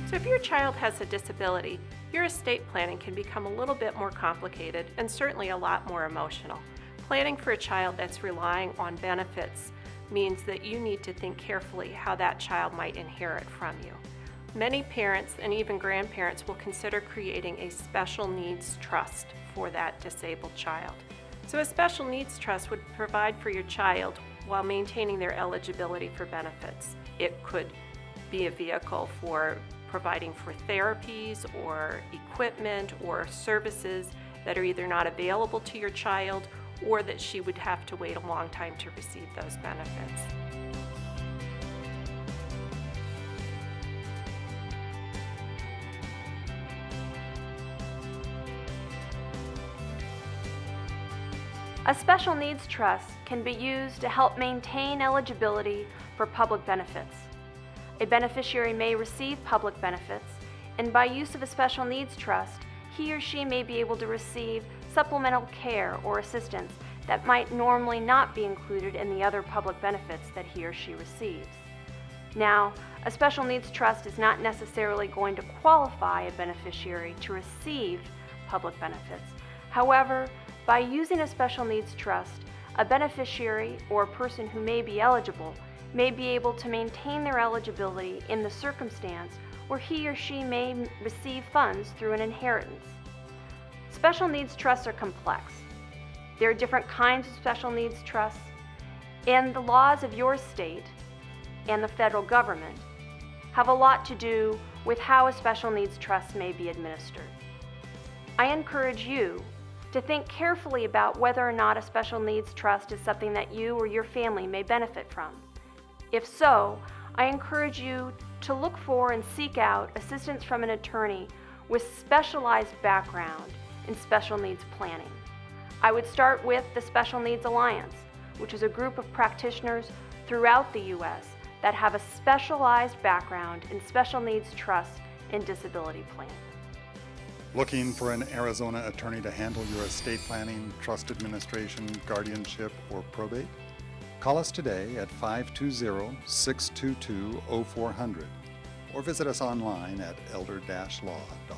So if your child has a disability, your estate planning can become a little bit more complicated and certainly a lot more emotional. Planning for a child that's relying on benefits means that you need to think carefully how that child might inherit from you. Many parents and even grandparents will consider creating a special needs trust for that disabled child. So a special needs trust would provide for your child while maintaining their eligibility for benefits. It could be a vehicle for providing for therapies or equipment or services that are either not available to your child or that she would have to wait a long time to receive those benefits. A special needs trust can be used to help maintain eligibility for public benefits. A beneficiary may receive public benefits, and by use of a special needs trust, he or she may be able to receive supplemental care or assistance that might normally not be included in the other public benefits that he or she receives. Now, a special needs trust is not necessarily going to qualify a beneficiary to receive public benefits. However, by using a special needs trust, a beneficiary or a person who may be eligible may be able to maintain their eligibility in the circumstance where he or she may receive funds through an inheritance. Special needs trusts are complex. There are different kinds of special needs trusts, and the laws of your state and the federal government have a lot to do with how a special needs trust may be administered. I encourage you to think carefully about whether or not a special needs trust is something that you or your family may benefit from. If so, I encourage you to look for and seek out assistance from an attorney with specialized background in special needs planning. I would start with the Special Needs Alliance, which is a group of practitioners throughout the U.S. that have a specialized background in special needs trusts and disability planning. Looking for an Arizona attorney to handle your estate planning, trust administration, guardianship, or probate? Call us today at 520-622-0400 or visit us online at elder-law.com.